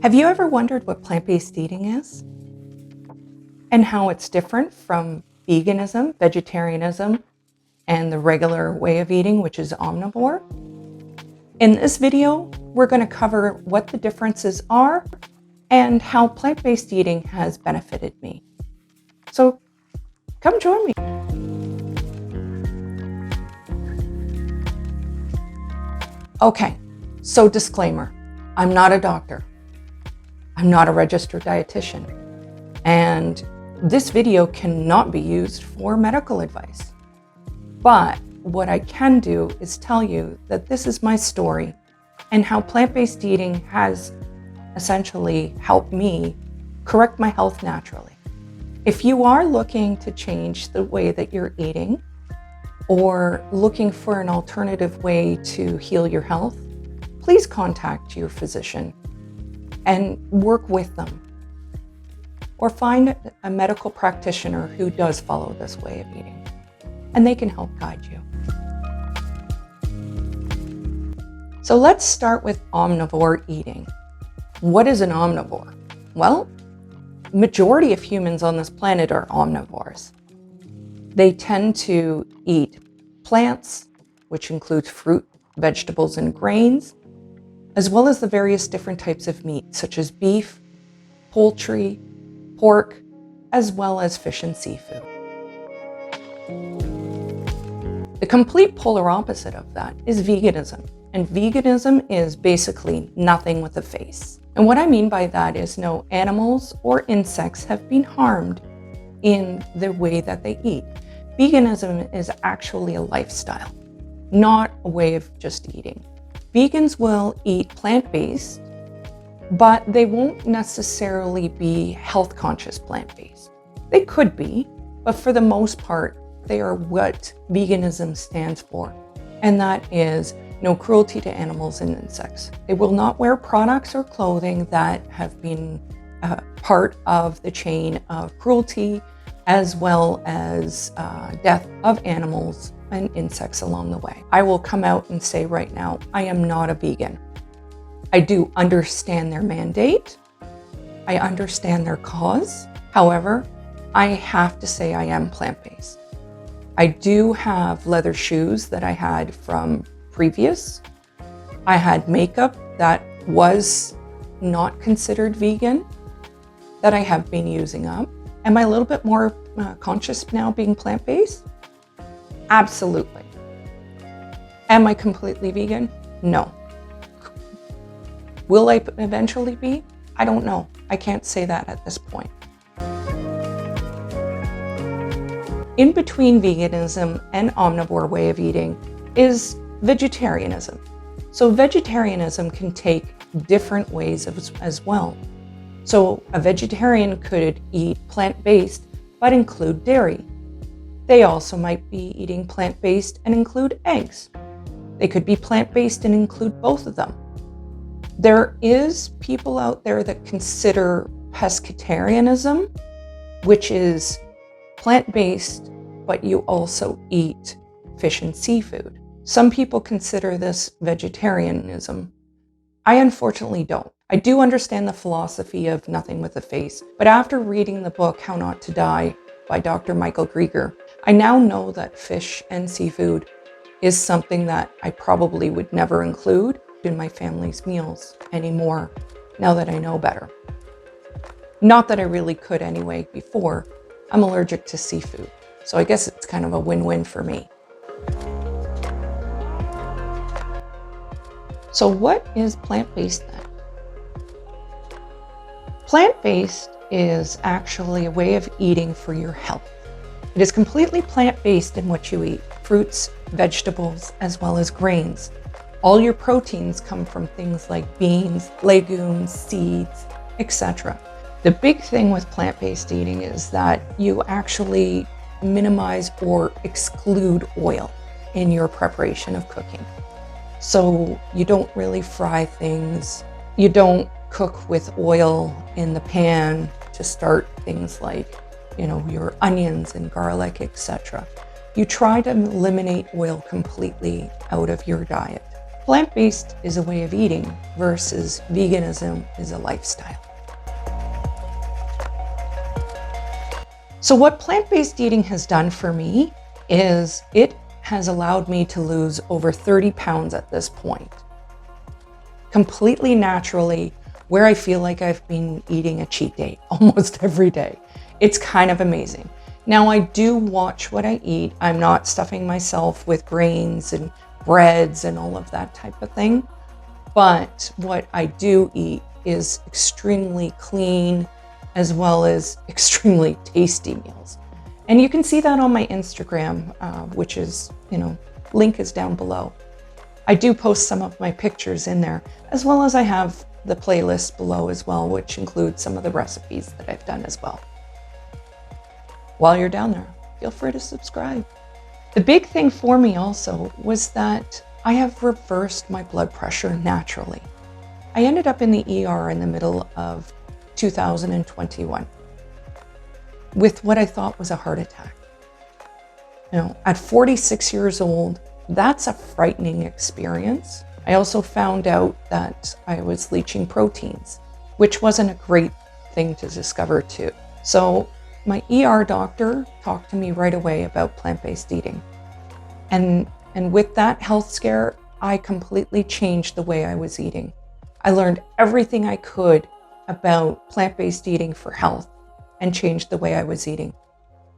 Have you ever wondered what plant-based eating is? And how it's different from veganism, vegetarianism, and the regular way of eating, which is omnivore? In this video, we're going to cover what the differences are and how plant-based eating has benefited me. So come join me. Okay, so disclaimer, I'm not a doctor. I'm not a registered dietitian, and this video cannot be used for medical advice. But what I can do is tell you that this is my story and how plant-based eating has essentially helped me correct my health naturally. If you are looking to change the way that you're eating or looking for an alternative way to heal your health, please contact your physician and work with them, or find a medical practitioner who does follow this way of eating, and they can help guide you. So let's start with omnivore eating. What is an omnivore? Well, majority of humans on this planet are omnivores. They tend to eat plants, which includes fruit, vegetables, and grains, as well as the various different types of meat, such as beef, poultry, pork, as well as fish and seafood. The complete polar opposite of that is veganism. And veganism is basically nothing with a face. And what I mean by that is no animals or insects have been harmed in the way that they eat. Veganism is actually a lifestyle, not a way of just eating. Vegans will eat plant-based, but they won't necessarily be health-conscious plant-based. They could be, but for the most part, they are what veganism stands for, and that is no cruelty to animals and insects. They will not wear products or clothing that have been part of the chain of cruelty, as well as death of animals and insects along the way. I will come out and say right now, I am not a vegan. I do understand their mandate. I understand their cause. However, I have to say I am plant-based. I do have leather shoes that I had from previous. I had makeup that was not considered vegan that I have been using up. Am I a little bit more conscious now being plant-based? Absolutely. Am I completely vegan? No. Will I eventually be? I don't know. I can't say that at this point. In between veganism and omnivore way of eating is vegetarianism. So vegetarianism can take different ways as well. So a vegetarian could eat plant-based but include dairy. They also might be eating plant-based and include eggs. They could be plant-based and include both of them. There is people out there that consider pescatarianism, which is plant-based, but you also eat fish and seafood. Some people consider this vegetarianism. I unfortunately don't. I do understand the philosophy of nothing with a face, but after reading the book, How Not to Die by Dr. Michael Greger, I now know that fish and seafood is something that I probably would never include in my family's meals anymore, now that I know better. Not that I really could anyway before. I'm allergic to seafood, so I guess it's kind of a win-win for me. So what is plant-based then? Plant-based is actually a way of eating for your health. It is completely plant-based in what you eat, fruits, vegetables, as well as grains. All your proteins come from things like beans, legumes, seeds, etc. The big thing with plant-based eating is that you actually minimize or exclude oil in your preparation of cooking. So you don't really fry things. You don't cook with oil in the pan to start things like, your onions and garlic, etc. You try to eliminate oil completely out of your diet. Plant-based is a way of eating versus veganism is a lifestyle. So what plant-based eating has done for me is it has allowed me to lose over 30 pounds at this point, completely naturally, where I feel like I've been eating a cheat day almost every day. It's kind of amazing. Now I do watch what I eat. I'm not stuffing myself with grains and breads and all of that type of thing. But what I do eat is extremely clean as well as extremely tasty meals. And you can see that on my Instagram, which is, link is down below. I do post some of my pictures in there, as well as I have the playlist below as well, which includes some of the recipes that I've done as well. While you're down there, feel free to subscribe. The big thing for me also was that I have reversed my blood pressure naturally. I ended up in the ER in the middle of 2021 with what I thought was a heart attack. At 46 years old, that's a frightening experience. I also found out that I was leaching proteins, which wasn't a great thing to discover too. So my ER doctor talked to me right away about plant-based eating. And with that health scare, I completely changed the way I was eating. I learned everything I could about plant-based eating for health and changed the way I was eating.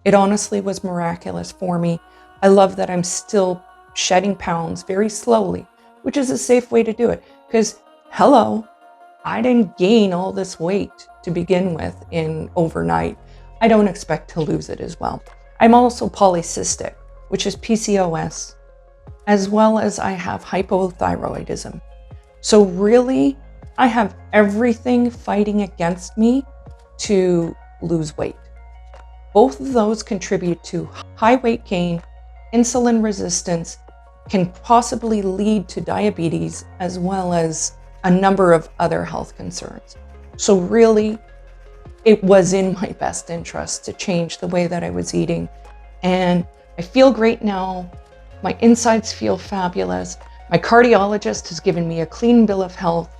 It honestly was miraculous for me. I love that I'm still shedding pounds very slowly, which is a safe way to do it. Because, hello, I didn't gain all this weight to begin with in overnight. I don't expect to lose it as well. I'm also polycystic, which is PCOS, as well as I have hypothyroidism. So really, I have everything fighting against me to lose weight. Both of those contribute to high weight gain, insulin resistance, can possibly lead to diabetes, as well as a number of other health concerns. So really, it was in my best interest to change the way that I was eating. And I feel great now. My insides feel fabulous. My cardiologist has given me a clean bill of health.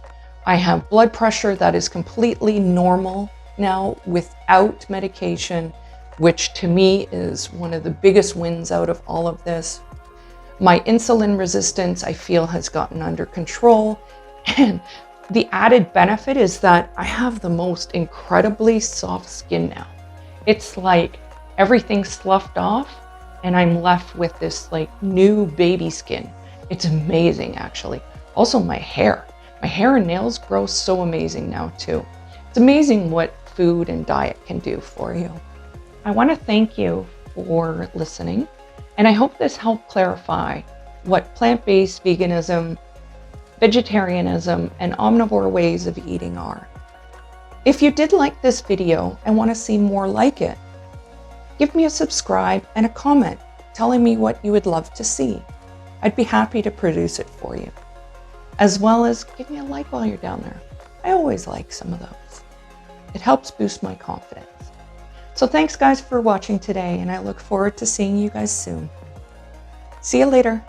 I have blood pressure that is completely normal now without medication, which to me is one of the biggest wins out of all of this. My insulin resistance, I feel, has gotten under control. And the added benefit is that I have the most incredibly soft skin now. It's like everything's sloughed off and I'm left with this new baby skin. It's amazing, actually. Also my hair and nails grow so amazing now too. It's amazing what food and diet can do for you. I want to thank you for listening, and I hope this helped clarify what plant-based veganism, vegetarianism, and omnivore ways of eating are. If you did like this video and want to see more like it, give me a subscribe and a comment telling me what you would love to see. I'd be happy to produce it for you. As well as give me a like while you're down there. I always like some of those. It helps boost my confidence. So thanks guys for watching today, and I look forward to seeing you guys soon. See you later.